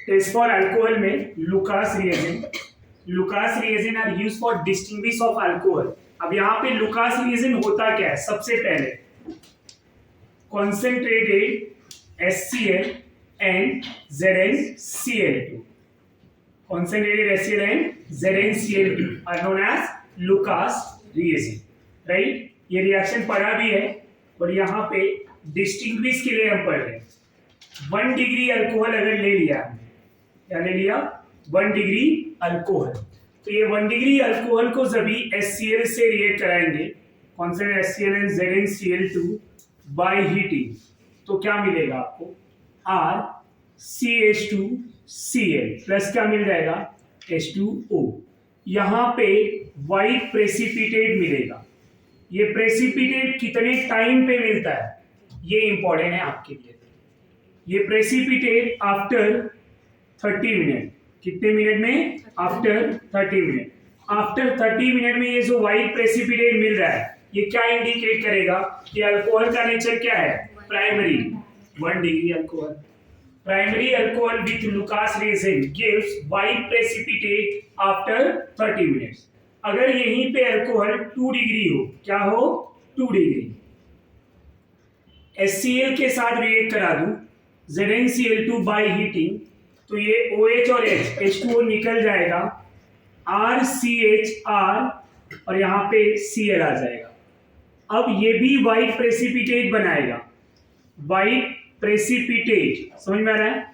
Test for alcohol में Lucas reagent are used for distinguish of alcohol. अब यहाँ पे लुकास रिएजेंट होता क्या है? सबसे पहले concentrated HCl and ZnCl2. Concentrated HCl and ZnCl2 are known as Lucas reagent, right? ये रिएक्शन पढ़ा भी है और यहाँ पे डिस्टिंग्विश के लिए हम पढ़ रहे हैं। 1 डिग्री अल्कोहल अगर ले लिया हमने, क्या ले लिया? 1 डिग्री अल्कोहल। तो ये 1 डिग्री अल्कोहल को जब भी HCl से रिएक्ट कराएंगे, concentrated HCl and ZnCl2 by heating, तो क्या मिलेगा आपको? RCH2Cl प्लस क्या मिल जाएगा? H2O। यहाँ पे व्हाइट प्रेसिपिटेट मिलेगा। ये प्रेसिपिटेट कितने टाइम पे मिलता है, ये इंपॉर्टेंट है आपके लिए। ये प्रेसिपिटेट आफ्टर 30 मिनट। कितने मिनट में? After 30 minute. आफ्टर 30 मिनट में ये जो व्हाइट प्रेसिपिटेट मिल रहा है, ये क्या इंडिकेट करेगा कि अल्कोहल का नेचर क्या है? Primary. 1 degree alcohol, primary alcohol with Lucas reagent gives white precipitate after 30 minutes. अगर यहीं पे अल्कोहल 2 डिग्री हो, क्या हो? 2 डिग्री, HCl के साथ रिएक्ट करा दूं ZnCl2 बाय हीटिंग, तो ये OH और H2O निकल जाएगा, RCHR और यहाँ पे Cl आ जाएगा। अब ये भी व्हाइट प्रेसिपिटेट बनाएगा। व्हाइट प्रेसिपिटेट समझ में आ रहा है?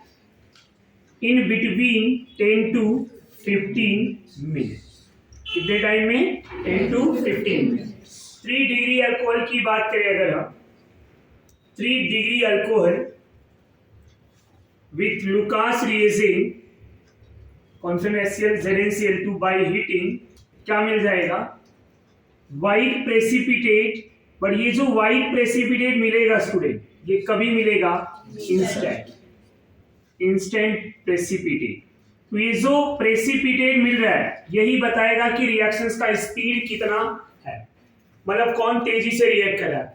In between 10 to 15 minute. कितने टाइम में? 10 to 15 मिनट। 3 डिग्री अल्कोहल की बात करें अगर हम, 3 degree alcohol with Lucas reagent concentrated HCl ZnCl2 by heating, क्या मिल जाएगा? White precipitate. पर ये जो व्हाइट प्रेसिपिटेट मिलेगा स्टूडेंट, ये कभी मिलेगा? Instant precipitate. तो ये जो प्रेसिपिटेट मिल रहा है, यही बताएगा कि रिएक्शंस का स्पीड कितना है, मतलब कौन तेजी से रिएक्ट कर रहा है।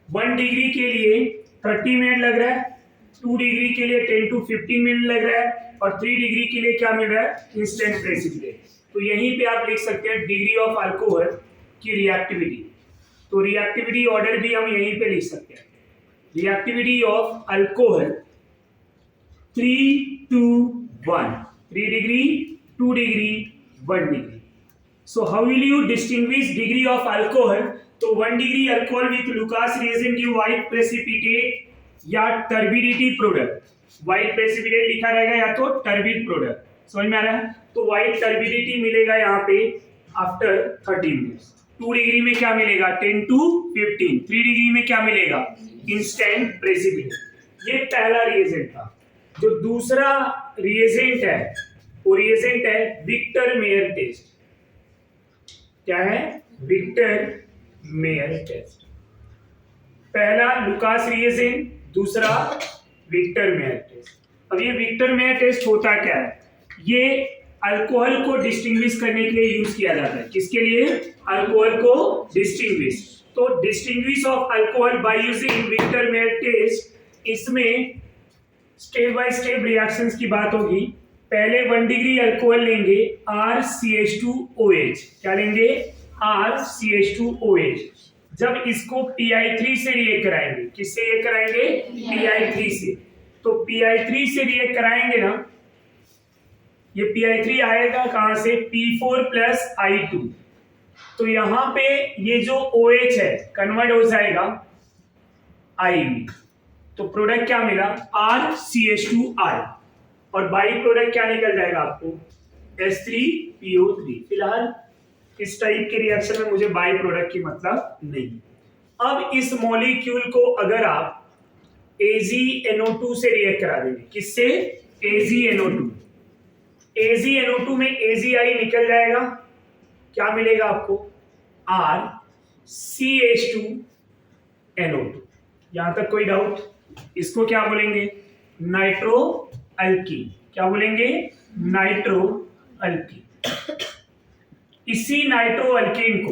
1 डिग्री के लिए 30 मिनट लग रहा है, 2 डिग्री के लिए 10 to 15 मिनट लग रहा है, और 3 डिग्री के लिए क्या मिल रहा है? Instant precipitate. तो यहीं पे आप लिख सकते हैं डिग्री ऑफ अल्कोहल की रिएक्टिविटी। तो रिएक्टिविटी ऑर्डर भी हम यहीं पे लिख सकते हैं। Reactivity of alcohol 3 to 1, 3 degree, 2 degree, 1 degree. So how will you distinguish degree of alcohol? तो 1 degree alcohol with Lucas reagent give white precipitate या टर्बिडिटी प्रोडक्ट। व्हाइट प्रेसिपिटेट लिखा रहेगा या तो टर्बिड प्रोडक्ट। समझ में आ रहा है? तो व्हाइट टर्बिडिटी मिलेगा यहाँ पे आफ्टर 30 मिनट्स। 2 डिग्री में क्या मिलेगा? 10 to 15। 3 डिग्री में क्या मिलेगा? Instant precipitate. ये पहला रिएजेंट था। जो दूसरा रिएजेंट है, वो रिएजेंट है विक्टर मेयर टेस्ट। क्या है? Victor Meyer test. पहला लुकास रिएजेंट, दूसरा विक्टर मेयर टेस्ट। अब ये विक्टर मेयर टेस्ट होता क्या है? ये अल्कोहल को डिस्टिंग्विश करने के लिए यूज किया जाता है। किसके लिए? अल्कोहल को डिस्टिंग्विश। तो distinguish of alcohol by using Victor Meyer test, इसमें स्टेप बाय स्टेप रिएक्शंस की बात होगी। पहले 1 डिग्री अल्कोहल लेंगे, RCH2OH। क्या लेंगे? RCH2OH। जब इसको PI3 से रिएक्ट कराएंगे, किससे रिएक्ट कराएंगे? PI3 से। तो PI3 से रिएक्ट कराएंगे ना, ये PI3 आएगा कहां से? P4 plus I2। तो यहां पे ये जो OH है कन्वर्ट हो जाएगा I में। तो प्रोडक्ट क्या मिला? RCH2I। और बाई प्रोडक्ट क्या निकल जाएगा आपको? H3PO3। फिलहाल इस टाइप के रिएक्शन में मुझे बाई प्रोडक्ट की मतलब नहीं। अब इस मॉलिक्यूल को अगर आप AgNO2 से रिएक्ट करा देंगे, किससे? AgNO2। AgNO2 में AgI निकल जाएगा, क्या मिलेगा आपको? RCH2NO2। यहां तक कोई डाउट? इसको क्या बोलेंगे? Nitro alkyne. क्या बोलेंगे? Nitro alkyne. इसी नाइट्रो अल्कीन को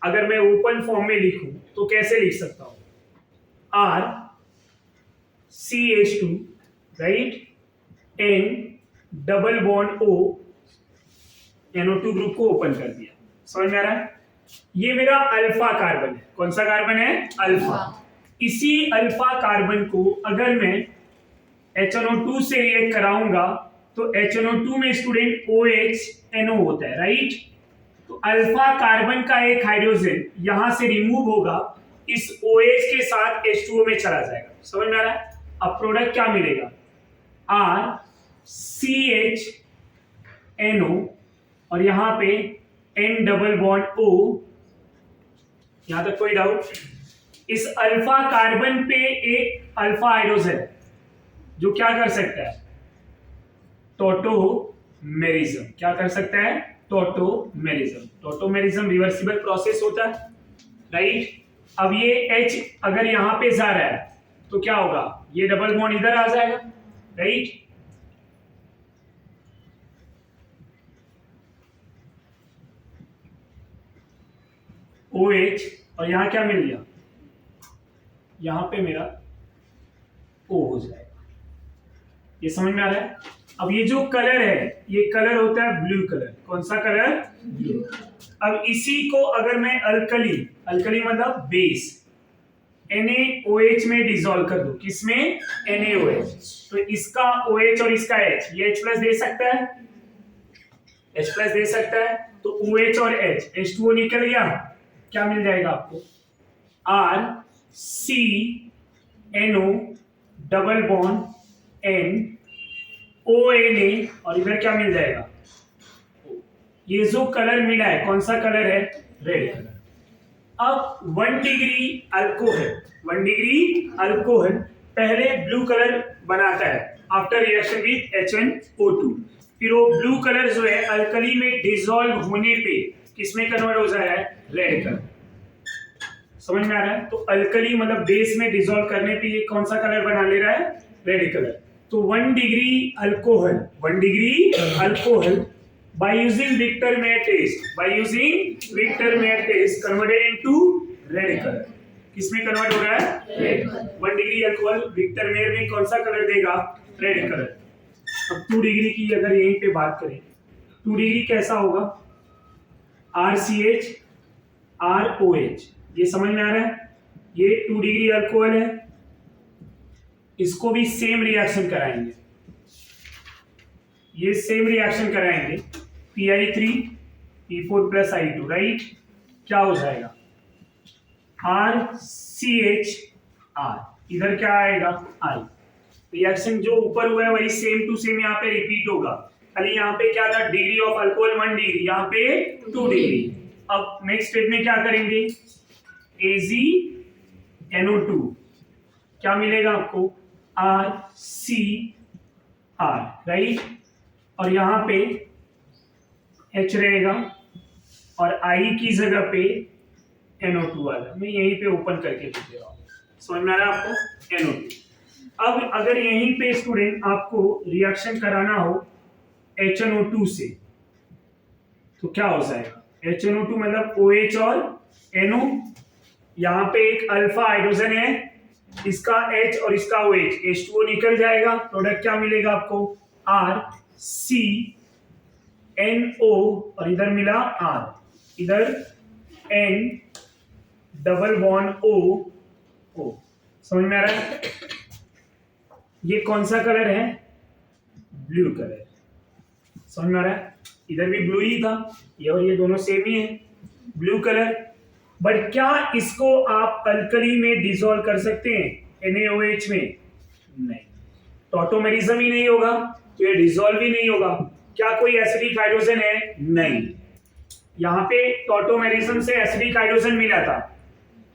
अगर मैं ओपन फॉर्म में लिखूं तो कैसे लिख सकता हूं? RCH2, right, N double bond O, NO2 group को ओपन कर दिया। समझ में आ रहा है? ये मेरा अल्फा कार्बन है। कौन सा कार्बन है? अल्फा। इसी अल्फा कार्बन को अगर मैं HNO2 से रिएक्ट कराऊंगा तो HNO2 में स्टूडेंट OH NO होता है, राइट? तो अल्फा कार्बन का एक हाइड्रोजन यहां से रिमूव होगा, इस OH के साथ H2O में चला जाएगा। समझ में आ रहा है? अब प्रोडक्ट क्या मिलेगा? RCHNO और यहां पे N डबल बॉन्ड O। यहां तक कोई डाउट? इस अल्फा कार्बन पे एक अल्फा हाइड्रोजन जो क्या कर सकता है? टॉटोमेरिज्म। क्या कर सकता है? टॉटोमेरिज्म। टॉटोमेरिज्म रिवर्सिबल प्रोसेस होता है, राइट? अब ये H अगर यहां पे जा रहा है तो क्या होगा? ये डबल बॉन्ड इधर आ जाएगा, राइट? OH और यहां क्या मिल गया? यहां पे मेरा O हो जाएगा। ये समझ में आ रहा है? अब ये जो कलर है, ये कलर होता है ब्लू कलर। कौन सा कलर? ब्लू। अब इसी को अगर मैं अल्कली मतलब बेस, NaOH में डिसॉल्व कर दूं, किसमें? NaOH। तो इसका OH और इसका H, ये H+ दे सकता है, H+ दे सकता है, तो OH और H, H2O निकल गया। क्या मिल जाएगा आपको? RCNO डबल बॉन्ड NONA और इधर क्या मिल जाएगा? ये जो कलर मिला है, कौन सा कलर है? Red colour. अब 1 डिग्री अल्कोहल पहले ब्लू कलर बनाता है आफ्टर रिएक्शन विद HNO2। फिर वो ब्लू कलर जो है अल्कली में डिसॉल्व होने पे किसमें कन्वर्ट हो जा रहा है? Red colour. समझ में आ रहा है? तो अल्कली मतलब बेस में डिसॉल्व करने पे ये कौन सा कलर बना ले रहा है? Red colour. तो 1 degree alcohol by using Victor-Meyer test converted into red color। किसमें कन्वर्ट हो रहा है? रेड। 1 डिग्री अल्कोहल विक्टर-मेयर में कौन सा कलर देगा? Red colour. अब 2 डिग्री की अगर यहीं पे बात करें, 2 डिग्री कैसा होगा? RCH ROH। ये समझ में आ रहा है? ये 2 डिग्री अल्कोहल है, इसको भी सेम रिएक्शन कराएंगे, ये सेम रिएक्शन कराएंगे, Pi3 P4 plus I2, right? क्या हो जाएगा? RCHR, इधर क्या आएगा? I। रिएक्शन जो ऊपर हुआ है वही सेम टू सेम यहाँ पे रिपीट होगा, खाली यहाँ पे क्या था? डिग्री ऑफ अल्कोहल 1 डिग्री, यहाँ पे 2 डिग्री। अब नेक्स्ट स्टेप में क्या करेंगे? AgNO2 क्या मिलेगा आपको? RCR, right? और यहाँ पे H रहेगा और I की जगह पे NO2 आएगा। मैं यहीं पे ओपन करके लिख दे रहा हूँ। समझ में आ रहा है आपको? NO2। अब अगर यहीं पे स्टूडेंट आपको रिएक्शन कराना हो HNO2 से तो क्या हो जाएगा? HNO2 मतलब OH और NO, यहाँ पे एक अल्फा हाइड्रोजन है, इसका H और इसका OH, H2O निकल जाएगा। प्रोडक्ट क्या मिलेगा आपको? RCNO और इधर मिला R, इधर N डबल बॉन्ड O। समझ में आ रहा है? ये कौन सा कलर है? Blue colour. समझ में आ रहा है? इधर भी ब्लू ही था, ये और ये दोनों सेम ही है, ब्लू कलर। बट क्या इसको आप अल्कली में डिसॉल्व कर सकते हैं NaOH में? नहीं। टॉटोमेरिज्म ही नहीं होगा तो ये डिसॉल्व ही नहीं होगा। क्या कोई एसिडिक हाइड्रोजन है? नहीं। यहाँ पे टॉटोमेरिज्म से एसिडिक हाइड्रोजन मिला था,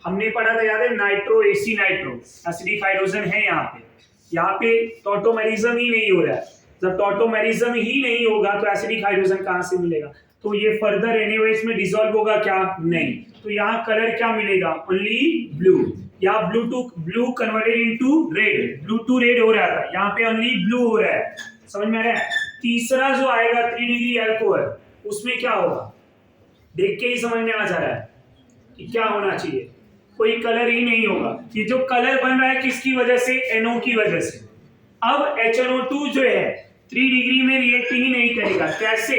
हमने पढ़ा था, याद है? Nitro AC nitro acidic hydrogen है यहाँ पे। यहाँ पे टॉटोमेरिज्म ही नहीं हो रहा है। जब टॉटोमेरिज्म ही नहीं होगा तो एसिडिक हाइड्रोजन कहाँ से मिलेगा? तो ये फर्दर NaOH में डिसॉल्व होगा क्या? नहीं। तो यहाँ कलर क्या मिलेगा? Only blue. यहाँ blue converted into red, blue to red हो रहा था, यहाँ पे ओनली ब्लू हो रहा है। समझ में आ रहा है? तीसरा जो आएगा 3 डिग्री अल्कोहल, उसमें क्या होगा? देख के ही समझ में आ जा रहा है कि क्या होना चाहिए। कोई कलर ही नहीं होगा। ये जो कलर बन रहा है किसकी वजह से? NO की वजह से। अब HNO2 जो है 3 डिग्री में रिएक्ट ही नहीं करेगा। कैसे,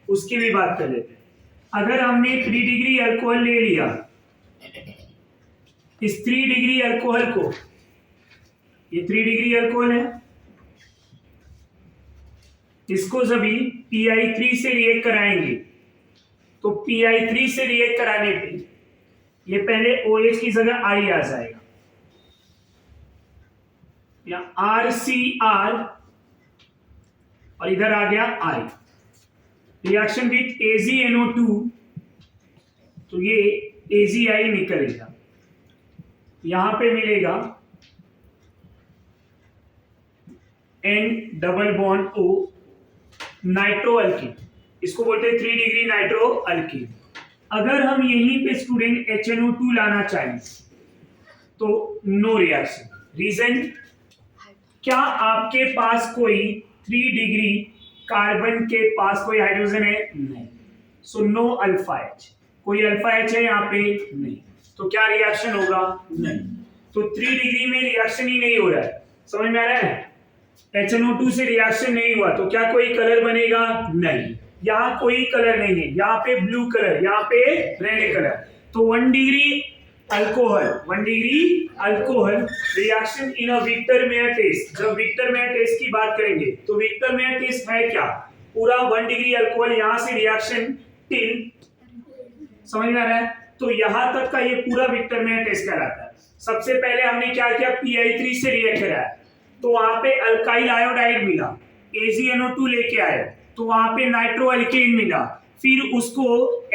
उसकी भी बात कर लेते हैं। अगर हमने 3 डिग्री अल्कोहल ले लिया, इस 3 डिग्री अल्कोहल को, ये 3 डिग्री अल्कोहल है, इसको सभी PI3 से रिएक्ट कराएंगे। तो PI3 से रिएक्ट कराने पे ये पहले OH की जगह I आ जाएगा, या RCR, और इधर आ गया I। रिएक्शन विथ AgNO2, तो ये AgI निकलेगा, यहां पे मिलेगा N double bond O, nitro alkyne, इसको बोलते हैं 3 डिग्री नाइट्रो अल्कीन। अगर हम यहीं पे स्टूडेंट HNO2 लाना चाहें तो नो रिएक्शन। रीजन, क्या आपके पास कोई 3 डिग्री कार्बन के पास कोई हाइड्रोजन है? नहीं। सो नो अल्फा H, कोई अल्फा H है यहाँ पे? नहीं। तो क्या रिएक्शन होगा? नहीं। तो 3 डिग्री में रिएक्शन ही नहीं हो रहा है, समझ में आ रहा है? HNO2 से रिएक्शन नहीं हुआ तो क्या कोई कलर बनेगा? नहीं, यहाँ कोई कलर नहीं है, यहाँ पे ब्लू कलर, यहाँ पे रेड कलर। तो 1 degree alcohol, 1 degree alcohol reaction in a Victor Meyer test. जब विक्टर मेयर टेस्ट की बात करेंगे तो विक्टर मेयर टेस्ट है क्या? पूरा 1 डिग्री अल्कोहल यहां से रिएक्शन टिल, समझ में आ रहा है? तो यहां तक का ये पूरा विक्टर मेयर टेस्ट कहलाता है। सबसे पहले हमने क्या किया, PI3 से रिएक्ट कराया, तो वहां पे अल्काइल आयोडाइड मिला, AgNO2 लेके आए, तो वहां पे नाइट्रो अल्केन मिला, फिर उसको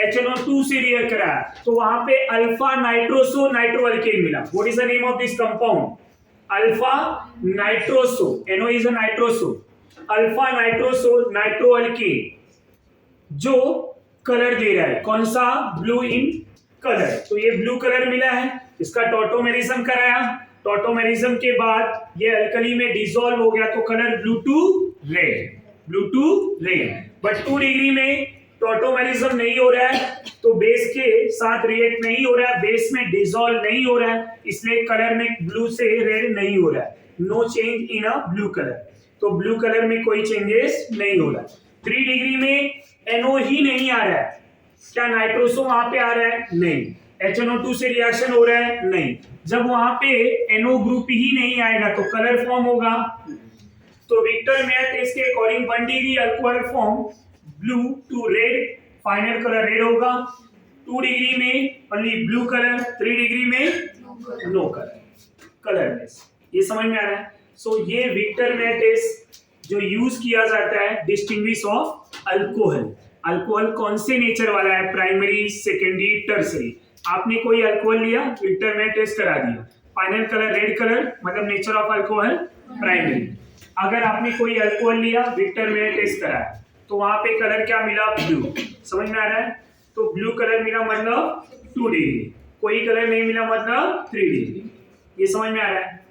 HNO2 से रिएक्ट कराया, तो वहां पे अल्फा नाइट्रोसो नाइट्रो अल्केन मिला। What is the name of this compound? Alpha nitroso, NO is a nitroso, alpha nitroso nitro alkane, जो कलर दे रहा है, कौन सा? Blue in colour. तो ये ब्लू कलर मिला है, इसका टॉटोमेरिज्म कराया, टॉटोमेरिज्म के बाद ये अल्कली में डिसॉल्व हो गया, तो colour blue to red, blue to red. But 2 degree में टॉटोमेरिज्म नहीं हो रहा है, तो बेस के साथ रिएक्ट नहीं हो रहा है, बेस में डिसॉल्व नहीं हो रहा है, इसलिए कलर में ब्लू से रेड नहीं हो रहा है। No change in a blue colour, तो ब्लू कलर में कोई चेंजेस नहीं हो रहा है। 3 डिग्री में NO ही नहीं आ रहा है, क्या नाइट्रोसो वहां पे आ रहा है? नहीं। HNO2 से रिएक्शन हो रहा है? नहीं। जब वहां पे NO ग्रुप ही नहीं आएगा तो कलर फॉर्म होगा। तो विक्टर मेयर टेस्ट के according 1 degree alcohol form blue to red, final colour red होगा। 2 डिग्री में ओनली ब्लू कलर, 3 डिग्री में नो कलर, कलरलेस। ये समझ में आ रहा है? सो ये विक्टर मेयर टेस्ट जो यूज किया जाता है डिस्टिंग्विश ऑफ अल्कोहल। अल्कोहल कौन से नेचर वाला है? Primary, secondary, tertiary. आपने कोई अल्कोहल लिया, विक्टर मेयर टेस्ट करा दिया, फाइनल कलर रेड कलर, मतलब नेचर ऑफ अल्कोहल प्राइमरी। अगर आपने कोई अल्कोहल लिया, विक्टर मेयर टेस्ट कराया, तो वहां पे कलर क्या मिला? ब्लू। समझ में आ रहा है? तो ब्लू कलर मिला मतलब 2 डिग्री, कोई कलर नहीं मिला मतलब 3 डिग्री। ये समझ में आ रहा है?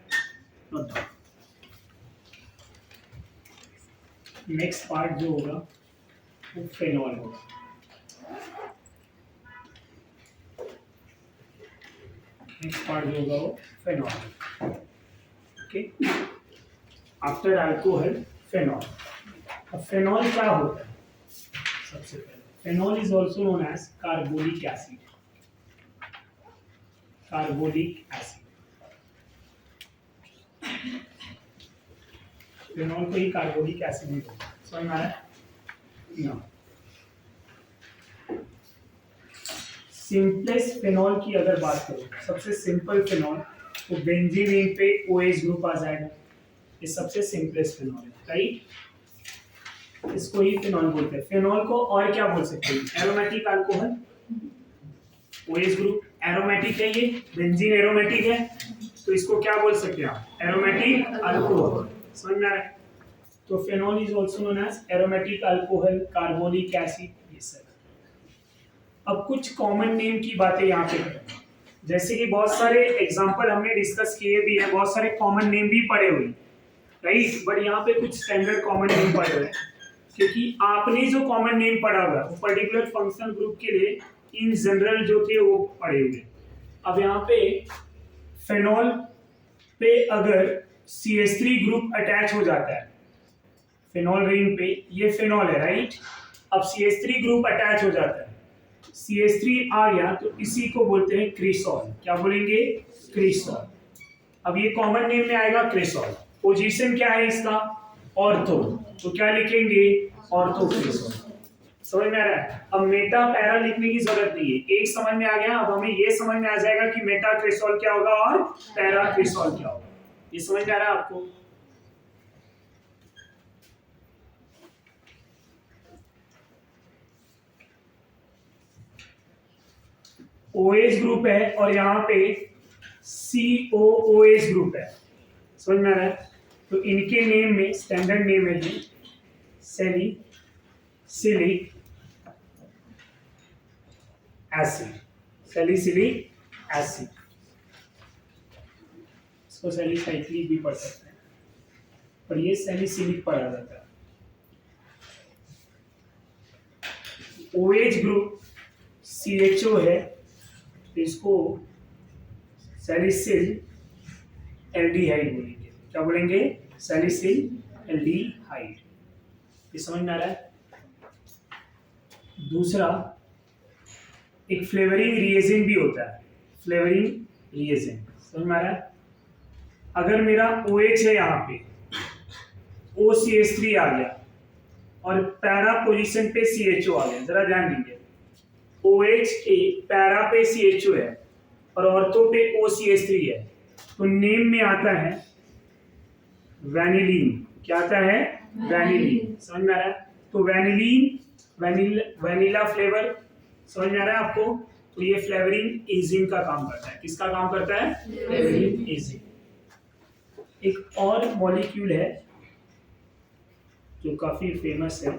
नेक्स्ट पार्ट जो होगा वो फेनॉल होगा। नेक्स्ट पार्ट जो होगा वो phenol. Okay, after alcohol phenol. अब फेनॉल क्या होता है? सबसे पहले phenol is also known as carbolic acid. Carbolic acid, phenol को ही कार्बोलिक एसिड भी बोलते हैं। समझ में आ रहा है? सिंपलेस्ट फेनॉल की अगर बात करो, सबसे सिंपल फेनॉल, तो बेंजीन रिंग पे OH ग्रुप आ जाएगा, ये सबसे सिंपलेस्ट फेनॉल है, राइट? इसको ही फेनॉल बोलते हैं। फेनॉल को और क्या बोल सकते हैं? Aromatic alcohol, OH group aromatic है, ये बेंजीन एरोमेटिक है, तो इसको क्या बोल सकते हैं आप? Aromatic alcohol. समझ में आ रहा है? तो phenol is also known as aromatic alcohol, carbolic acid, ये सब। अब कुछ कॉमन नेम की बातें यहाँ पे करें, जैसे कि बहुत सारे एग्जांपल हमने डिस्कस किए भी हैं, बहुत सारे कॉमन नेम भी पढ़े हुए, राइट? बट यहाँ पे कुछ स्टैंडर्ड कॉमन नेम पढ़े हुए हैं, क्योंकि आपने जो कॉमन नेम पढ़ा हुआ है वो पर्टिकुलर फंक्शनल ग्रुप के लिए इन जनरल जो थे वो पढ़े हुए। अब यहाँ पे फेनॉल पे अगर CH3 ग्रुप अटैच हो जाता है फिनॉल रिंग पे ये फिनॉल है, राइट। अब CH3 ग्रुप अटैच हो जाता है, CH3 आ गया तो इसी को बोलते हैं क्रिसॉल। क्या बोलेंगे? क्रिसॉल। अब ये कॉमन नेम में आएगा क्रिसॉल। पोजीशन क्या है इसका? ऑर्थो, तो क्या लिखेंगे? ऑर्थो क्रिसॉल। समझ में आ रहा है? अब मेटा पैरा लिखने की जरूरत नहीं है, एक समझ में आ गया। अब हमें ये समझ में आ जाएगा कि मेटा क्रिसॉल क्या होगा और पैरा क्रिसॉल क्या होगा। ये समझ में आ रहा है आपको? OH ग्रुप है और यहाँ पे COOH ग्रुप है। समझ में आ रहा है? तो इनके नेम में स्टैंडर्ड नेम है ये सैलिसिलिक एसिड। सैलिसिलिक एसिड, इसको सैलिसाइक्लिक भी पढ़ सकते हैं, पर ये सैलिसिलिक पढ़ा जाता है। OH ग्रुप CHO है, इसको सैलिसिल एल्डिहाइड बोलेंगे। क्या बोलेंगे? Salicyl aldehyde. ये समझ में आ रहा है? दूसरा, एक फ्लेवरिंग रिएजेंट भी होता है, फ्लेवरिंग रिएजेंट। समझ में आ रहा है? अगर मेरा OH है, यहाँ पे OCH3 आ गया और पैरा पोजीशन पे CHO आ गया, जरा ध्यान दीजिए। OH के पैरा पे CHO है और ऑर्थो पे OCH3 है, तो नेम में आता है वैनिलीन। क्या आता है? वैनिलीन। समझ में आ रहा है? तो वैनिलीन, वैनिला फ्लेवर। समझ में आ रहा है आपको? तो ये फ्लेवरिंग एजेंट का काम करता है। किसका काम करता है? Flavouring agent. एक और मॉलिक्यूल है जो काफी फेमस है,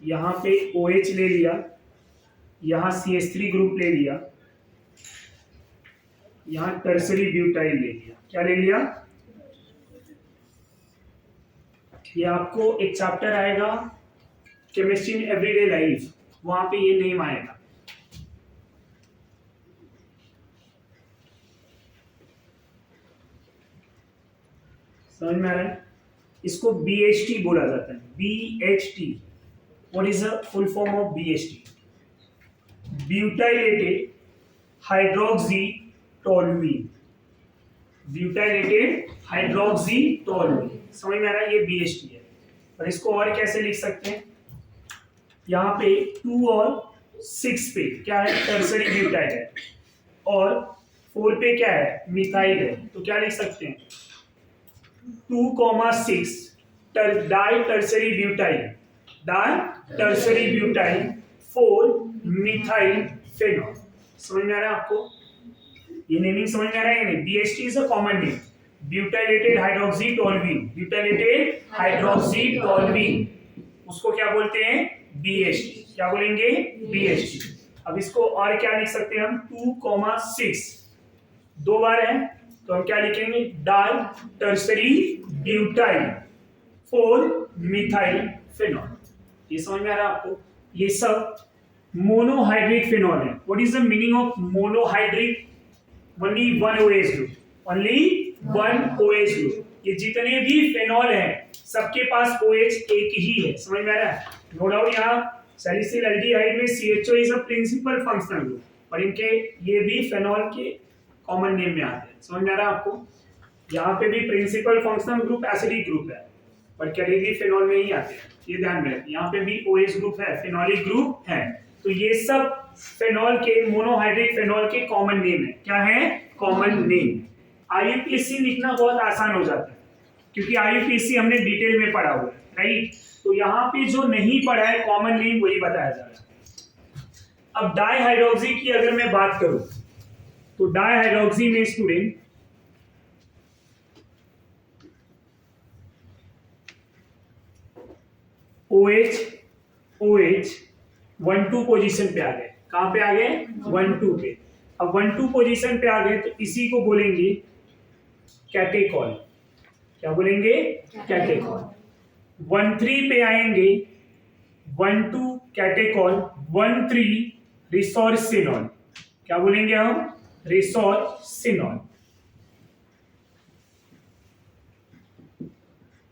यहाँ पे OH ले लिया, यहाँ CH3 ग्रुप ले लिया, यहाँ टर्सरी ब्यूटाइल ले लिया। क्या ले लिया? ये आपको एक चैप्टर आएगा केमिस्ट्री इन एवरीडे लाइफ, वहां पे ये नेम आएगा। समझ में आ रहा है? इसको BHT बोला जाता है, BHT। What is the full form of BHT? Butylated hydroxy toluene. Butylated hydroxy toluene. समझ में आ रहा है? ये BHT है। और इसको और कैसे लिख सकते हैं? यहाँ पे 2 और 6 पे क्या है? टर्सरी ब्यूटाइल है, और 4 पे क्या है? मिथाइल है। तो क्या लिख सकते हैं? 2,6 di tertiary butyl, di tertiary butyl 4 methyl phenol. समझ में आ रहा है आपको? ये नेमिंग समझ में आ रहा है या नहीं? BHT is a common name, butylated hydroxy toluene. Butylated hydroxy toluene, उसको क्या बोलते हैं? BHT। क्या बोलेंगे? BHT। अब इसको और क्या लिख सकते हैं हम? 2,6 दो बार है, तो हम क्या लिखेंगे? Di tertiary butyl 4 methyl phenol. ये समझ में आ रहा है आपको? ये सब मोनोहाइड्रिक फेनॉल है। What is the meaning of monohydric? Only one OH group, only one OH group. ये जितने भी फेनॉल हैं सबके पास OH एक ही है। समझ में आ रहा है? नो डाउट यहाँ सैलिसिल एल्डिहाइड में CHO is a principal functional group, पर इनके ये भी फेनॉल के कॉमन नेम में आते हैं। समझ में आ रहा है आपको? यहाँ पे भी principal functional group acidic group है, पर कैटेगरी फेनॉल में ही आते हैं। ये ध्यान में रखें। यहाँ पे भी OH ग्रुप है, फेनोलिक ग्रुप है। तो ये सब फेनॉल के, मोनोहाइड्रिक फेनॉल के कॉमन नेम है। क्या है? Common name. IUPAC लिखना बहुत आसान हो जाता है, क्योंकि IUPAC हमने डिटेल में पढ़ा हुआ है, राइट। तो यहाँ पे जो नहीं पढ़ा है कॉमन नेम, वही बताया जा रहा है। अब डाइहाइड्रोक्सी की अगर मैं बात करूं, तो डाइहाइड्रोक्सी में स्टूडेंट OH 1-2 पोजीशन पे आ गए। कहां पे आ गए? 1-2 पे। अब 1-2 पोजीशन पे आ गए तो इसी को बोलेंगे कैटेकॉल। क्या बोलेंगे? कैटेकॉल। 1-3 पे आएंगे, 1-2 कैटेकॉल, 1-3 रिसोर्सिनॉल। क्या बोलेंगे हम? रिसोर्सिनॉल।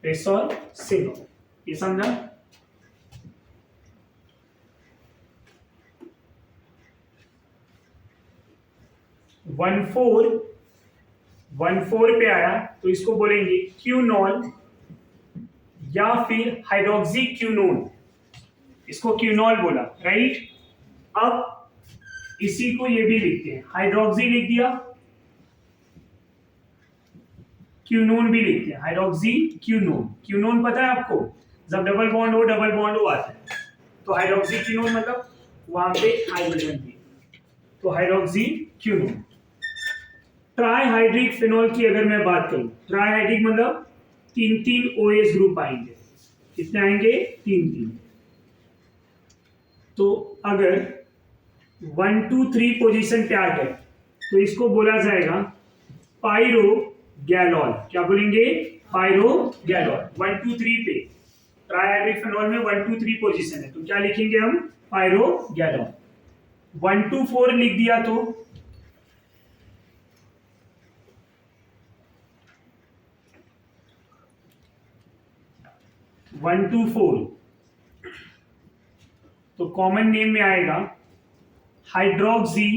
रेसोसिनोल। ये समझा? वन फोर पे आया तो इसको बोलेंगे क्यूनॉल या फिर हाइड्रोक्सी क्यूनोन, इसको क्यूनॉल बोला, राइट। अब इसी को ये भी लिखते हैं, हाइड्रोक्सी लिख दिया, क्यूनोन भी लिखते हैं, हाइड्रोक्सी क्यूनोन। क्यूनोन पता है आपको, जब डबल बॉन्ड हो आता है तो हाइड्रोक्सी क्यूनोन मतलब वहां पे हाइड्रोजन भी, तो हाइड्रोक्सी क्यूनोन। ट्राईहाइड्रिक फिनॉल की अगर मैं बात करूं, ट्राईहाइड्रिक मतलब 3 OH ग्रुप आएंगे, कितने आएंगे? 3। तो अगर 1 2 3 पोजीशन पे आ गए तो इसको बोला जाएगा पायरोगैनॉल। क्या बोलेंगे? पायरोगैनॉल। 1 2 3 पे ट्राईहाइड्रिक फिनॉल में 1 2 3 पोजीशन है, तो क्या लिखेंगे हम? पायरोगैनॉल। 1 2 4 लिख दिया तो 1 2 4 तो कॉमन नेम में आएगा हाइड्रोक्सी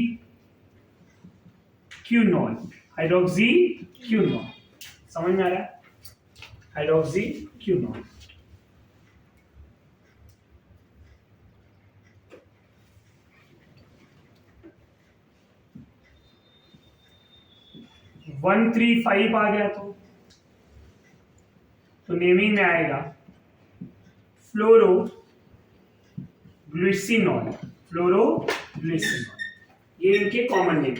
क्यूनॉल। हाइड्रोक्सी क्यूनॉल समझ में आ रहा है? हाइड्रोक्सी क्यूनॉल। वन 3 5 आ गया तो नेमिंग में आएगा फ्लोरोग्लिसिनॉल। फ्लोरोग्लिसिनॉल ये इनके कॉमन नेम,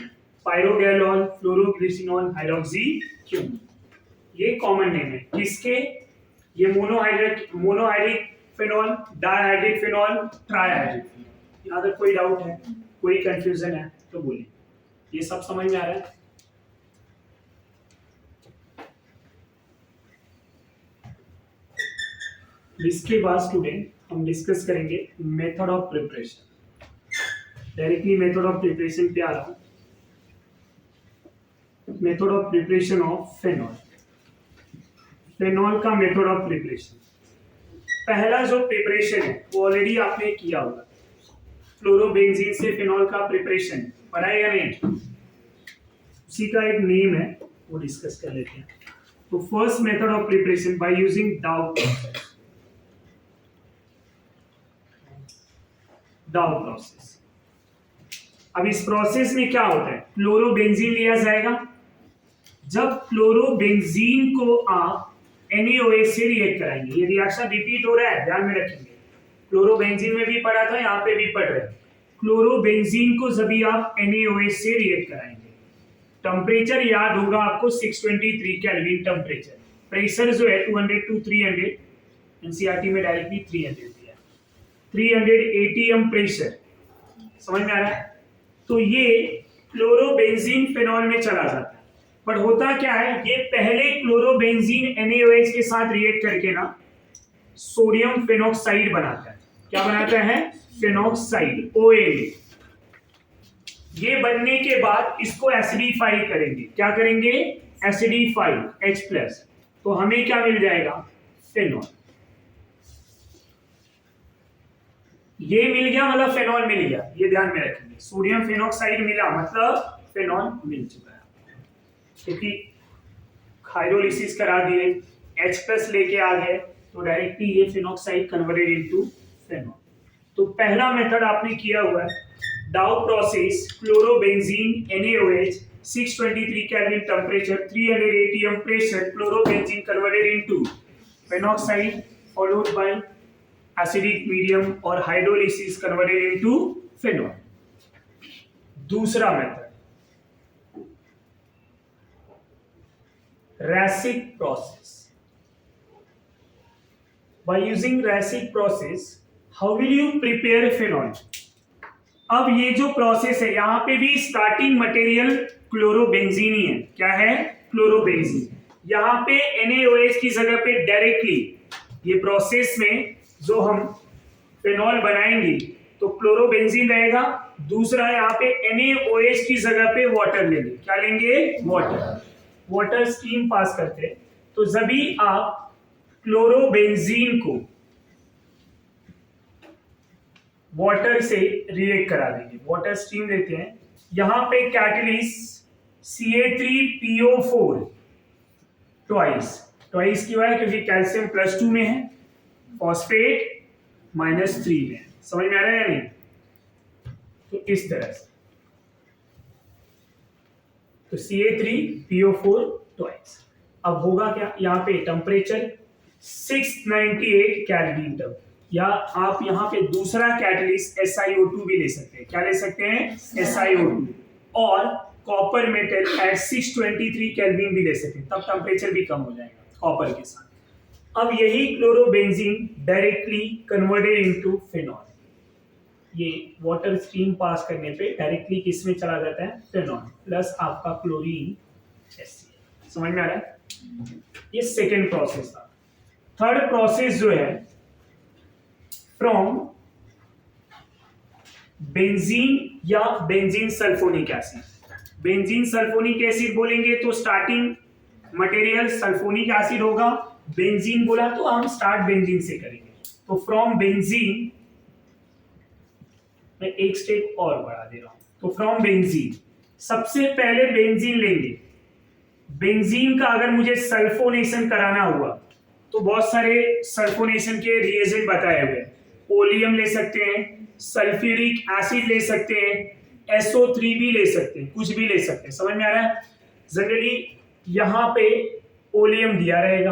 पायरोगैनॉल, फ्लोरोग्लिसिनॉल, हाइड्रोक्सी क्यूनॉल, ये कॉमन नेम है किसके? ये monohydric phenol, dihydric phenol, trihydric phenol. यहाँ तक कोई डाउट है, कोई कंफ्यूजन है तो बोलिए। ये सब समझ में आ रहा है? इसके बाद स्टूडेंट हम डिस्कस करेंगे method of preparation. Directly method of preparation पे आ रहा हूं। Method of preparation of phenol. Phenol का मेथड ऑफ प्रिपरेशन, पहला जो प्रिपरेशन है वो ऑलरेडी आपने किया होगा, फ्लोरोबेंजीन से फेनॉल का प्रिपरेशन पढ़ा है या नहीं? उसी का एक नेम है, वो डिस्कस कर लेते हैं। तो first method of preparation by using डाउ प्रोसेस। डाउ प्रोसेस। अब इस प्रोसेस में क्या होता है? क्लोरोबेंजीन लिया जाएगा। जब क्लोरोबेंजीन को आप NaOH से रिएक्ट कराएंगे, ये रिएक्शन रिपीट हो रहा है, ध्यान में रखेंगे। क्लोरोबेंजीन में भी पढ़ा था, यहाँ पे भी पढ़ रहे हैं। क्लोरोबेंजीन को जब भी आप NaOH से रिएक्ट कराएंगे, टेम्परेचर याद होगा आपको 623 केल्विन टेम्परेचर। प्रेशर जो है 200 to 300, एनसीईआरटी में डायरेक्टली 300 दिया, 300 ATM प्रेशर। समझ में आ रहा है? तो ये क्लोरोबेंजीन फेनॉल में चला जाता है। बट होता क्या है, ये पहले क्लोरोबेंजीन NaOH के साथ रिएक्ट करके ना सोडियम फेनॉक्साइड बनाता है। क्या बनाता है? Phenoxide, ONA। ये बनने के बाद इसको एसिडिफाई करेंगे। क्या करेंगे? Acidify, H+। तो हमें क्या मिल जाएगा? फेनॉल। ये मिल गया मतलब फेनॉल मिल गया, ये ध्यान में रखेंगे। सोडियम फेनॉक्साइड मिला मतलब फेनॉल मिल चुका है, क्योंकि हाइड्रोलिसिस करा दिए, H+ लेके आ गए, तो डायरेक्टली ये फेनॉक्साइड कन्वर्टेड इनटू फेनॉल। तो पहला मेथड आपने किया हुआ है, डाउ process, chlorobenzene NaOH, 623 kelvin temperature, 300 ATM pressure, chlorobenzene converted into phenoxide followed by acidic medium और हाइड्रोलिसिस कन्वर्टेड इनटू फेनॉल। दूसरा method, Racic process. By using Racic process, how will you prepare phenol? अब ये जो process है, यहां पे भी starting material chlorobenzene ही है। क्या है? क्लोरोबेंजीन। यहां पे NaOH की जगह पे डायरेक्टली ये प्रोसेस में जो हम फेनॉल बनाएंगे तो क्लोरोबेंजीन रहेगा, दूसरा यहाँ पे NaOH की जगह पे वाटर लेंगे। क्या लेंगे? वाटर। वाटर स्टीम पास करते हैं, तो जब भी आप क्लोरोबेंजीन को वाटर से रिएक्ट करा देंगे, वाटर स्ट्रीम देते हैं। यहां पे कैटलिस्ट CA3PO4 ट्वाइस क्यों है? क्योंकि कैल्शियम +2 में है, फॉस्फेट -3 में है। समझ में आ रहा है या नहीं? तो इस तरह से तो CA3PO4 ट्वाइस। अब होगा क्या? यहाँ पे टेम्परेचर 698 केल्विन तक, या आप यहाँ पे दूसरा कैटलिस्ट SiO2 भी ले सकते हैं। क्या ले सकते हैं? SiO2। और कॉपर मेटल एट 623 केल्विन भी ले सकते हैं, तब टेम्परेचर भी कम हो जाएगा कॉपर के साथ। अब यही chlorobenzene directly converted into phenol, ये वाटर स्ट्रीम पास करने पे डायरेक्टली किस में चला जाता है? फिनॉल प्लस आपका क्लोरीन HCl। समझ में आ रहा है? ये सेकेंड प्रोसेस था। थर्ड प्रोसेस जो है फ्रॉम बेंजीन या benzene sulphonic acid. Benzene sulphonic acid बोलेंगे तो स्टार्टिंग मटेरियल सल्फोनिक एसिड होगा। बेंजीन बोला तो हम स्टार्ट बेंजीन से करेंगे। तो फ्रॉम बेंजीन, मैं एक स्टेप और बढ़ा दे रहा हूं। तो फ्रॉम बेंजीन, सबसे पहले बेंजीन लेंगे। बेंजीन का अगर मुझे सल्फोनेशन कराना हुआ तो बहुत सारे सल्फोनेशन के रिएजेंट बताए हुए हैं। ओलियम ले सकते हैं, सल्फ्यूरिक एसिड ले सकते हैं, SO3 भी ले सकते हैं, कुछ भी ले सकते हैं। समझ में आ रहा है? जनरली यहां पे ओलियम दिया रहेगा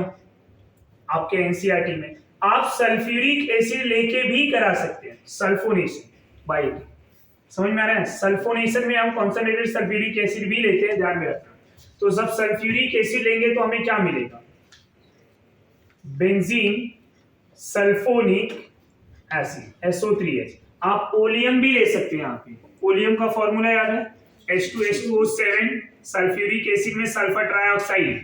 आपके एनसीईआरटी में। आप सल्फ्यूरिक एसिड लेके भी करा सकते हैं सल्फोनेशन बाई। समझ में आ रहा है? सल्फोनेशन में हम कॉन्संट्रेटेड सल्फ्यूरिक एसिड भी लेते हैं, ध्यान में रखना। तो जब सल्फ्यूरिक एसिड लेंगे तो हमें क्या मिलेगा? Benzene sulphonic acid SO3H। आप ओलियम भी ले सकते हैं। यहाँ पे ओलियम का फॉर्मूला याद है? H2H2O7, सल्फ्यूरिक एसिड में सल्फर ट्राइऑक्साइड,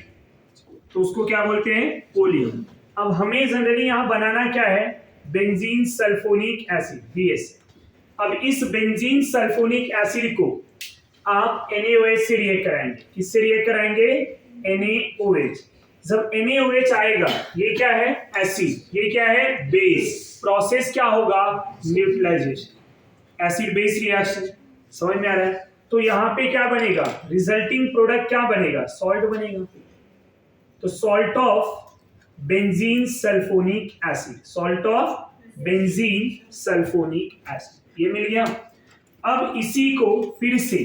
तो उसको क्या बोलते हैं? ओलियम। अब हमें जनरली यहाँ बनाना क्या है? Benzene sulphonic acid BS। अब इस बेंजीन सल्फोनिक एसिड को आप NaOH से रिएक्ट कराएंगे। किससे रिएक्ट कराएंगे? NaOH। जब NaOH आएगा, ये क्या है? एसिड, ये क्या है? बेस। प्रोसेस क्या होगा? Neutralisation, acid base reaction. समझ में आ रहा है? तो यहाँ पे क्या बनेगा? रिजल्टिंग प्रोडक्ट क्या बनेगा? सॉल्ट बनेगा। तो salt of benzene sulphonic acid, salt of benzene sulphonic acid, ये मिल गया। अब इसी को फिर से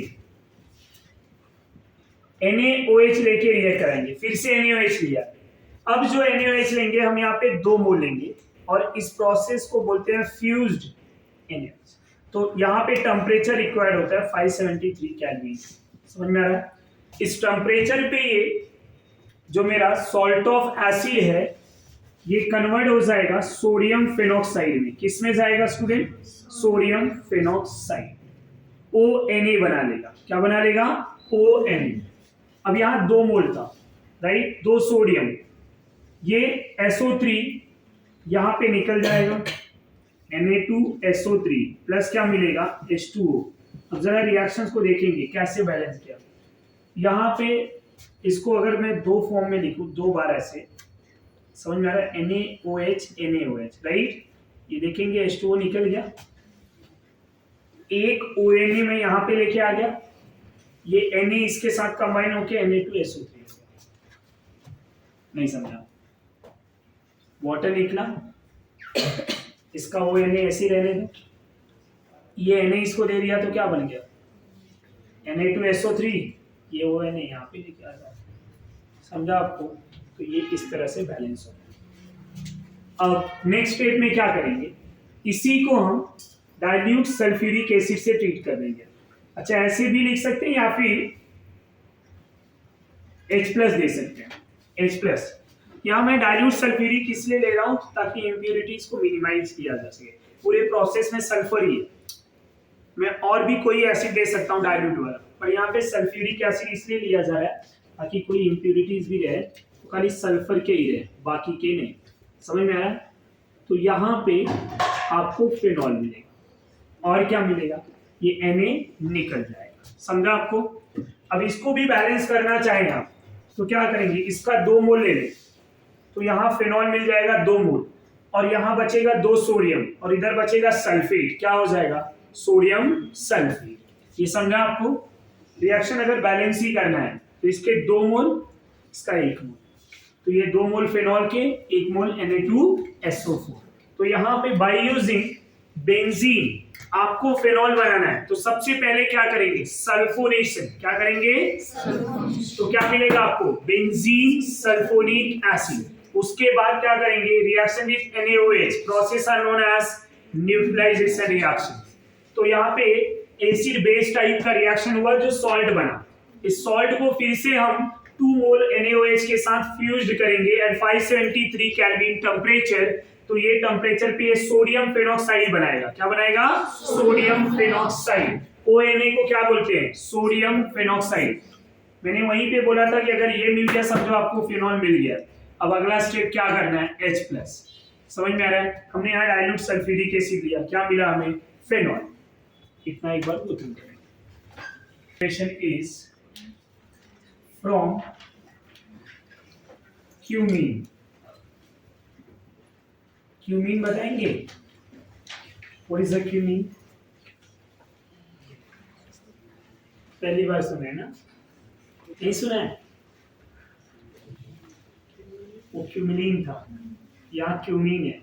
NaOH लेके रिएक्ट कराएंगे। फिर से NaOH लिया। अब जो NaOH लेंगे हम यहाँ पे 2 मोल लेंगे और इस प्रोसेस को बोलते हैं फ्यूज्ड NaOH। तो यहाँ पे टेम्परेचर रिक्वायर्ड होता है 573 केल्विन। समझ में आ रहा है? इस टेम्परेचर पे ये जो मेरा सॉल्ट ऑफ एसिड है ये कन्वर्ट हो जाएगा सोडियम फेनॉक्साइड में। किस में जाएगा स्टूडेंट? सोडियम फेनॉक्साइड, ONA बना लेगा। क्या बना लेगा? ONA। अब यहाँ 2 मोल था, राइट? 2 सोडियम, ये SO3 यहाँ पे निकल जाएगा, Na2SO3 प्लस क्या मिलेगा? H2O। अब जरा रिएक्शंस को देखेंगे कैसे बैलेंस किया। यहाँ पे इसको अगर मैं 2 फॉर्म में लिखूं, 2 बार ऐसे, समझ में आ रहा है? NaOH, right? ये देखेंगे H2O निकल गया, एक ONA में यहाँ पे लेके आ गया, ये Na इसके साथ कंबाइन होके Na2SO3 हो गया। नहीं समझा? वाटर निकला, इसका ONA ऐसे ही रहने दो, ये Na इसको दे दिया तो क्या बन गया? Na2SO3, ये ONA यहाँ पे लेके आ जाए। समझा आपको? तो ये इस तरह से बैलेंस होगा। अब नेक्स्ट स्टेप में क्या करेंगे? इसी को हम डाइल्यूट सल्फ्यूरिक एसिड से ट्रीट कर देंगे। अच्छा, ऐसे भी लिख सकते हैं या फिर H+ दे सकते हैं। H+, यहाँ मैं डाइल्यूट सल्फ्यूरिक इसलिए ले रहा हूँ ताकि इम्प्योरिटीज को मिनिमाइज किया जा सके। पूरे प्रोसेस में सल्फर ही है, मैं और भी कोई एसिड दे सकता हूँ डाइल्यूट वाला, पर यहाँ पे सल्फ्यूरिक एसिड इसलिए लिया जा रहा है ताकि कोई इम्प्योरिटीज भी रहे तो खाली सल्फर के ही रहे, बाकी के नहीं। समझ में आया? तो यहाँ पे आपको फिनॉल मिलेगा और क्या मिलेगा? ये Na निकल जाएगा। समझा आपको? अब इसको भी बैलेंस करना चाहें आप तो क्या करेंगे? इसका 2 मोल ले लें, तो तो यहाँ फेनॉल मिल जाएगा 2 मोल, और यहाँ बचेगा 2 सोडियम, और इधर बचेगा सल्फेट। क्या हो जाएगा? Sodium sulphate. ये समझा आपको? रिएक्शन अगर बैलेंस ही करना है तो इसके 2 मोल, इसका 1 मोल, तो ये 2 मोल फेनॉल के, 1 मोल Na2SO4। तो यहाँ पे बाय यूजिंग बेंजीन आपको फेनॉल बनाना है, तो सबसे पहले क्या करेंगे? सल्फोनेशन। क्या करेंगे? तो क्या मिलेगा आपको? Benzene sulphonic acid. उसके बाद क्या करेंगे? Reaction with NaOH, process are known as neutralisation reaction. तो यहाँ पे एसिड बेस टाइप का रिएक्शन हुआ जो सॉल्ट बना। इस सॉल्ट को फिर से हम 2 मोल NaOH के साथ फ्यूज्ड करेंगे एट 573 केल्विन टेम्परेचर। तो ये टेम्परेचर पे सोडियम फेनॉक्साइड बनाएगा। क्या बनाएगा? Sodium phenoxide. ONA को क्या बोलते हैं? Sodium phenoxide. मैंने वहीं पे बोला था कि अगर ये मिल गया समझो आपको फेनॉल मिल गया। अब अगला स्टेप क्या करना है? H+। समझ में आ रहा है? हमने यहाँ डाइल्यूट सल्फ्यूरिक एसिड लिया, क्या मिला हमें? फेनॉल। इतना एक बार उतन करें। Is from cumene. क्यूमीन बताएंगे? What is the cumene? पहली बार सुना है ना? नहीं सुना है? वो क्यूमिलीन था, यहाँ क्यूमीन है।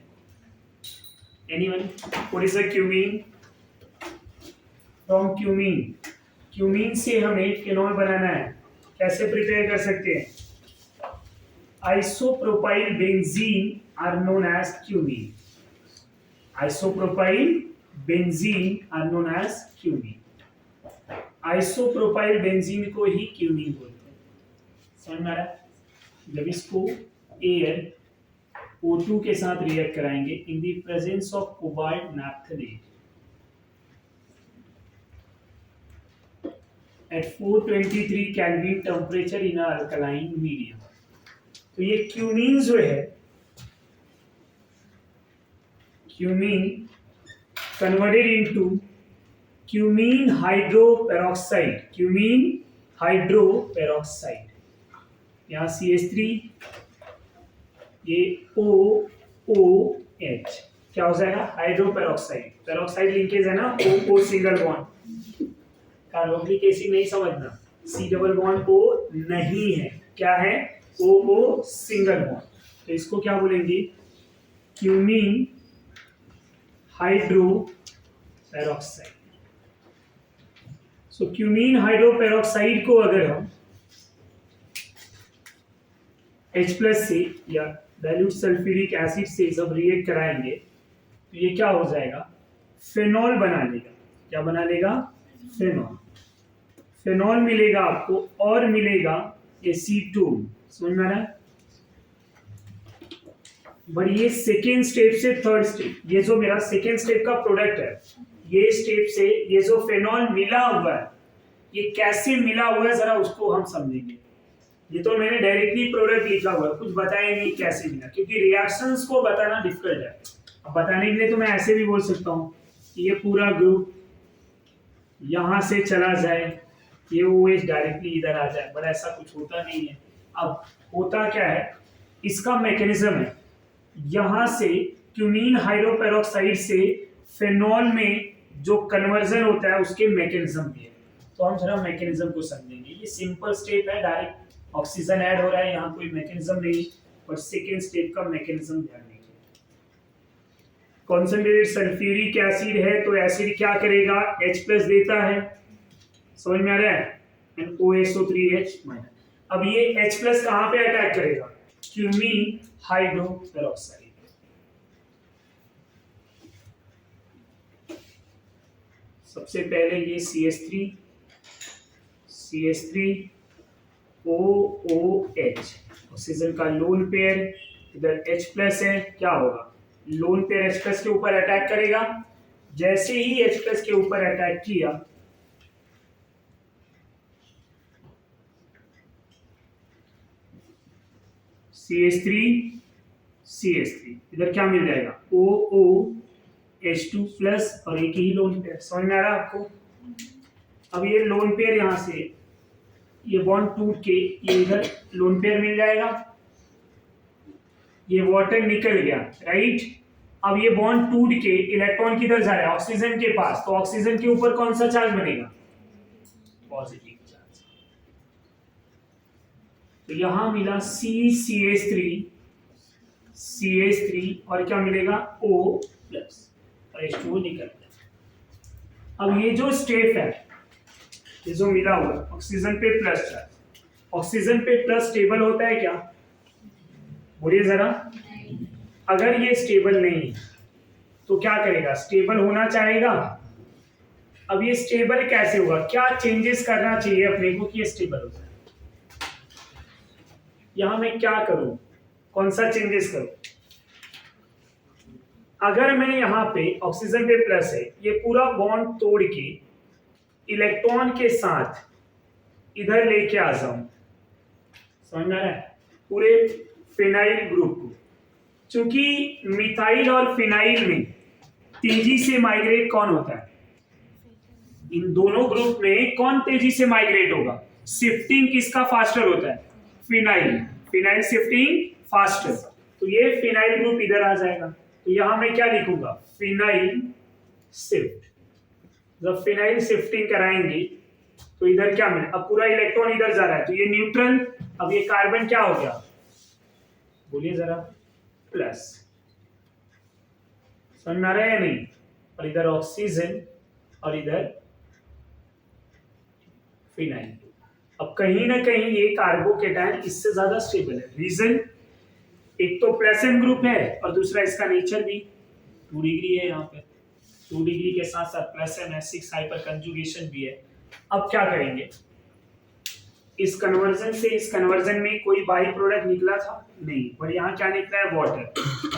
Anyone? What is the cumene? From cumene. Cumene से हमें फिनॉल बनाना है। कैसे प्रिपेयर कर सकते हैं? Isopropyl benzene are known as cumene. Isopropyl benzene are known as cumene. Isopropyl benzene को ही क्यूमीन बोलते हैं। समझ में आ रहा है? जब इसको एयर O2 के साथ रिएक्ट कराएंगे in the presence of cobalt naphthenate at 423 kelvin temperature in alkaline medium. तो ये क्यूमीन जो है, cumene converted into cumene hydroperoxide. Cumene hydroperoxide, यहाँ CH3, ये OOH क्या हो जाएगा? हाइड्रोपेरोक्साइड। पेरोक्साइड लिंकेज है ना, O single bond. Carboxylic acid नहीं समझना, C डबल बॉन्ड O नहीं है, क्या है? O single bond. तो इसको क्या बोलेंगे? Cumene hydroperoxide. So cumene hydroperoxide को अगर हम H+ से या डाइल्यूट सल्फ्यूरिक एसिड से जब रिएक्ट कराएंगे तो ये क्या हो जाएगा? फेनॉल बना लेगा। क्या बना लेगा? फेनॉल। फेनॉल मिलेगा आपको, और मिलेगा एसीटोन। समझ में आ रहा है? बढ़िए, सेकेंड स्टेप से थर्ड स्टेप, ये जो मेरा सेकेंड स्टेप का प्रोडक्ट है, ये स्टेप से ये जो फेनॉल मिला हुआ है, ये कैसे मिला हुआ है जरा उसको हम समझेंगे। ये तो मैंने डायरेक्टली प्रोडक्ट लिखा हुआ है, कुछ बताया नहीं कैसे मिला, क्योंकि रिएक्शंस को बताना डिफिकल्ट है। अब बताने के लिए तो मैं ऐसे भी बोल सकता हूँ कि ये पूरा ग्रुप यहाँ से चला जाए, ये OH डायरेक्टली इधर आ जाए, बट ऐसा कुछ होता नहीं है। अब होता क्या है? इसका मैकेनिज्म है, यहाँ से क्यूमीन हाइड्रोपेरोक्साइड से फेनॉल में जो कन्वर्जन होता है उसके मैकेनिज्म भी है। तो हम जरा मैकेनिज्म को समझेंगे। ये सिंपल स्टेप है, डायरेक्ट ऑक्सीजन ऐड हो रहा है, यहाँ कोई मैकेनिज्म नहीं, बट सेकेंड स्टेप का मैकेनिज्म ध्यान रखिए। कॉन्सेंट्रेटेड सल्फ्यूरिक एसिड है तो एसिड क्या करेगा? H+ देता है। समझ में आ रहा है? And OSO3H-। अब ये H+ कहाँ पे अटैक करेगा? Cumene hydroperoxide. सबसे पहले ये CH3OOH, ऑक्सीजन का लोन पेयर, इधर H+ है, क्या होगा? लोन पेयर H+ के ऊपर अटैक करेगा। जैसे ही H+ के ऊपर अटैक किया, CH3 इधर क्या मिल जाएगा? OOH2+ और एक ही लोन पेयर। समझ में आ रहा है आपको? अब ये लोन पेयर यहाँ से ये बॉन्ड टूट के ये इधर लोन पेयर मिल जाएगा। ये वाटर निकल गया, राइट। अब ये बॉन्ड टूट के इलेक्ट्रॉन किधर जा रहा है, ऑक्सीजन के पास, तो ऑक्सीजन के ऊपर कौन सा चार्ज बनेगा, पॉजिटिव चार्ज। तो यहां मिला CH3 और क्या मिलेगा O प्लस, और H2O निकल गया। अब ये जो स्टेप है, ये जो मिला हुआ ऑक्सीजन पे प्लस चार्ज, ऑक्सीजन पे प्लस स्टेबल होता है क्या, बोलिए जरा। अगर ये स्टेबल नहीं है तो क्या करेगा, स्टेबल होना चाहेगा। अब ये स्टेबल कैसे होगा, क्या चेंजेस करना चाहिए अपने को कि ये स्टेबल हो जाए। यहां मैं क्या करूं, कौन सा चेंजेस करूं। अगर मैं यहां पे ऑक्सीजन पे प्लस है, ये पूरा बॉन्ड तोड़ के इलेक्ट्रॉन के साथ इधर लेके आ जाऊं, समझ में आ रहा है, पूरे फिनाइल ग्रुप को। चूंकि मिथाइल और फिनाइल में तेजी से माइग्रेट कौन होता है, इन दोनों ग्रुप में कौन तेजी से माइग्रेट होगा, शिफ्टिंग किसका फास्टर होता है, फिनाइल शिफ्टिंग फास्टर। तो ये फिनाइल ग्रुप इधर आ जाएगा, तो यहां मैं क्या लिखूंगा, फिनाइल शिफ्ट। जब फिनाइल शिफ्टिंग कराएंगे तो इधर क्या मिले, अब पूरा इलेक्ट्रॉन इधर जा रहा है तो ये न्यूट्रल, अब ये कार्बन क्या हो गया, बोलिए जरा, प्लस। समझ में आ रहा है या नहीं। और इधर ऑक्सीजन और इधर फिनाइल। अब कहीं ना कहीं ये कार्बोकेटायन इससे ज्यादा स्टेबल है। रीजन, एक तो प्लस एन ग्रुप है और दूसरा इसका नेचर भी 2 डिग्री है, यहाँ पे 2 डिग्री के साथ साथ प्लस एन है, 6 हाइपर कंजुगेशन भी है। अब क्या करेंगे, इस कन्वर्जन से इस कन्वर्जन में कोई बाई प्रोडक्ट निकला था नहीं, और यहाँ क्या निकला है, वाटर।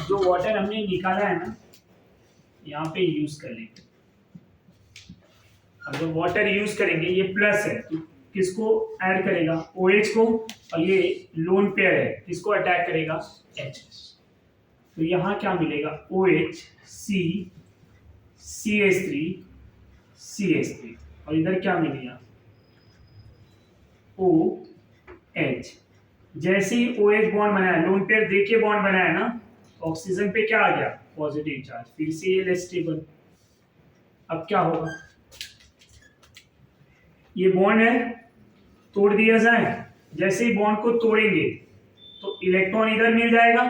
जो वाटर हमने निकाला है ना, यहाँ पे यूज कर लेंगे। अब जो वाटर यूज करेंगे, ये प्लस है तो किसको ऐड करेगा, OH को, और ये लोन पेयर है, किसको अटैक करेगा, H। तो यहाँ क्या मिलेगा, OH C CH3 और इधर क्या मिलेगा, OH। जैसे ही OH बॉन्ड बनाया, लोन पेयर देके बॉन्ड बनाया ना, ऑक्सीजन पे क्या आ गया, पॉजिटिव चार्ज, फिर से ये लेस स्टेबल। अब क्या होगा, ये बॉन्ड है, तोड़ दिया जाए। जैसे ही बॉन्ड को तोड़ेंगे तो इलेक्ट्रॉन इधर मिल जाएगा।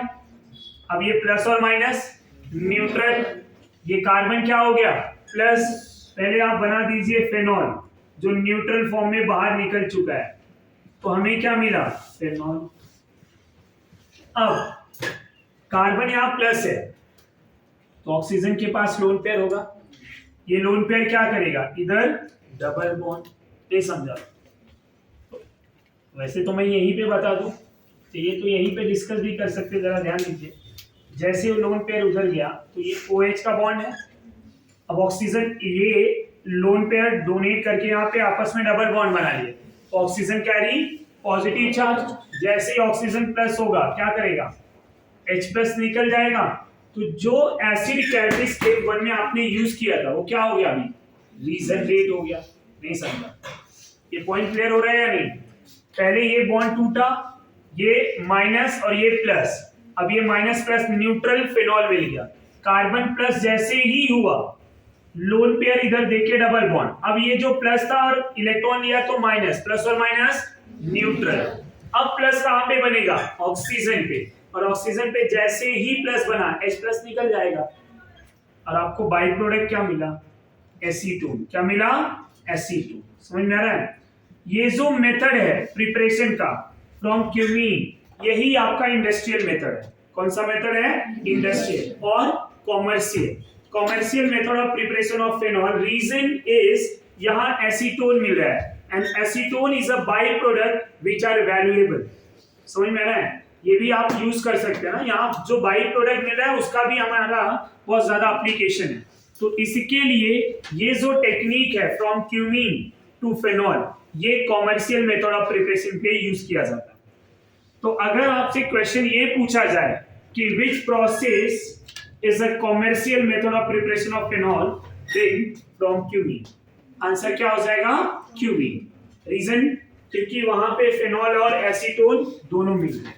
अब ये प्लस और माइनस न्यूट्रल, ये कार्बन क्या हो गया, प्लस। पहले आप बना दीजिए फेनॉल, जो न्यूट्रल फॉर्म में बाहर निकल चुका है, तो हमें क्या मिला, फेनॉल। अब कार्बन यहां प्लस है तो ऑक्सीजन के पास लोन पेयर होगा, ये लोन पेयर क्या करेगा, इधर डबल बॉन्ड। नहीं समझा, वैसे तो मैं यहीं पे बता दूं, चाहिए तो यहीं पे डिस्कस भी कर सकते, जरा ध्यान दीजिए। जैसे लोन पेयर उधर गया तो ये OH का बॉन्ड है, अब ऑक्सीजन, ये लोन पेयर डोनेट करके यहाँ पे आपस में डबल बॉन्ड बना लिए, तो ऑक्सीजन कैरी पॉजिटिव चार्ज। जैसे ही ऑक्सीजन प्लस होगा क्या करेगा, H प्लस निकल जाएगा। तो जो एसिड कैटलिस्ट स्टेप 1 में आपने यूज किया था वो क्या हो गया, अभी रीजनरेट हो गया। नहीं समझा, ये पॉइंट क्लियर हो रहा है या नहीं। पहले ये बॉन्ड टूटा, ये माइनस और ये प्लस, अब ये माइनस प्लस न्यूट्रल फेनॉल मिल गया। कार्बन प्लस जैसे ही हुआ, लोन पेयर इधर देके डबल बॉन्ड, अब ये जो प्लस था और इलेक्ट्रॉन लिया तो माइनस, प्लस और माइनस न्यूट्रल। अब प्लस कहां पे बनेगा, ऑक्सीजन पे, और ऑक्सीजन पे जैसे ही प्लस बना H प्लस निकल जाएगा, और आपको बाई प्रोडक्ट क्या मिला, एसीटोन। क्या मिला, एसीटोन। समझ में आ रहा है। ये जो मेथड है प्रिपरेशन का फ्रॉम क्यूमीन, यही आपका इंडस्ट्रियल मेथड है। कौन सा मेथड है, इंडस्ट्रियल और commercial method of preparation of phenol. Reason is यहां एसीटोन मिल रहा है, and acetone is a by product which are valuable. समझ में आ रहा है, ये भी आप यूज कर सकते हैं ना, यहाँ जो बाई प्रोडक्ट मिल रहा है उसका भी हमारा बहुत ज्यादा एप्लीकेशन है। तो इसके लिए ये जो टेक्निक है फ्रॉम क्यूमीन टू फेनॉल, ये कॉमर्शियल मेथड ऑफ प्रिपरेशन पे यूज किया जाता है। तो अगर आपसे क्वेश्चन ये पूछा जाए कि which process is a commercial method of preparation of phenol, then from cumene, answer क्या हो जाएगा, क्यूमीन। रीजन, क्योंकि वहां पे फेनॉल और एसीटोन दोनों मिल रहे हैं।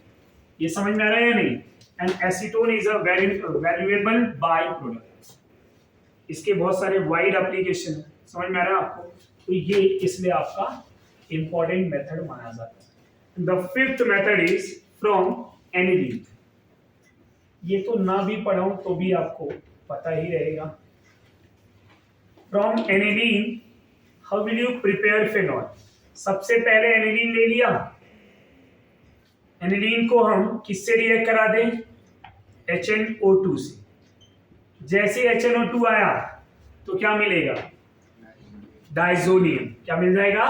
ये समझ में आ रहा है या नहीं। And acetone is a valuable by product. इसके बहुत सारे वाइड एप्लीकेशन है, समझ में आ रहा है आपको? तो ये इसलिए आपका इंपॉर्टेंट मेथड माना जाता है। The fifth method is from aniline. ये तो ना भी पढ़ाऊं तो भी आपको पता ही रहेगा। From aniline how will you prepare phenol? सबसे पहले एनिलीन ले लिया, एनिलीन को हम किससे रिएक्ट करा दें? HNO2 से। जैसे HNO2 आया तो क्या मिलेगा? डाइजोनियम। क्या मिल जाएगा?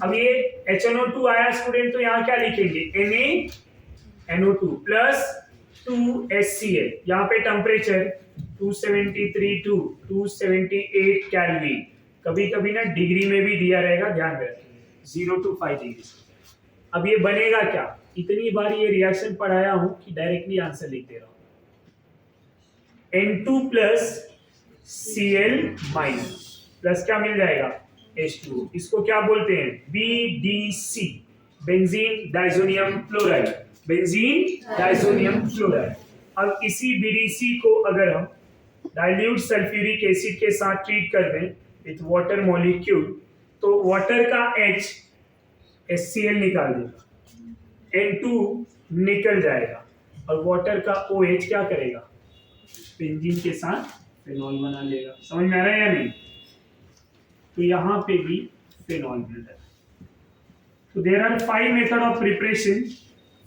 अब ये HNO2 आया स्टूडेंट, तो यहाँ क्या लिखेंगे? NaNO2 plus 2HCl। यहाँ पे टेम्परेचर 273 टू 278 केल्विन। कभी कभी ना डिग्री में भी दिया रहेगा, ध्यान रखिए, 0 to 5 डिग्री। अब ये बनेगा क्या? इतनी बार ये रिएक्शन पढ़ाया हूं कि डायरेक्टली आंसर लिख दे रहा हूं। N2 plus Cl minus plus क्या मिल जाएगा? H2O। इसको क्या बोलते हैं? BDC, benzene diazonium chloride. Benzene diazonium chloride. अब इसी BDC को अगर हम डाइल्यूट सल्फ्यूरिक एसिड के साथ ट्रीट कर दें विथ वाटर मॉलिक्यूल, तो वाटर का H HCl निकाल देगा, N2 निकल जाएगा, और वाटर का OH क्या करेगा? बेंजीन के साथ फिनॉल बना लेगा। समझ में आ रहा है या नहीं? तो यहां पे भी फिनॉल मिल रहा है। So there are 5 methods of preparation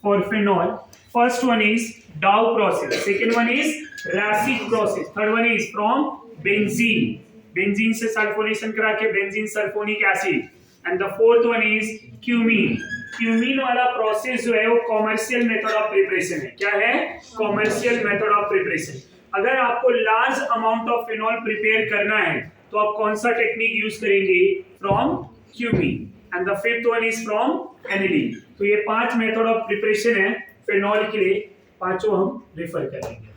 for phenol. First one is Dow process. Second one is Raschig process. Third one is from benzene. Benzene से सल्फोनेशन करा के benzene sulphonic acid. And the fourth one is cumene. Cumene वाला process जो है वो commercial method of preparation है। क्या है? Commercial method of preparation. अगर आपको large amount of phenol prepare करना है तो आप कौन सा टेक्निक यूज करेंगे? From cumene. And the fifth one is from aniline. तो ये 5 मेथड ऑफ प्रिपरेशन है फिनॉल के लिए, पांचों हम रेफर करेंगे।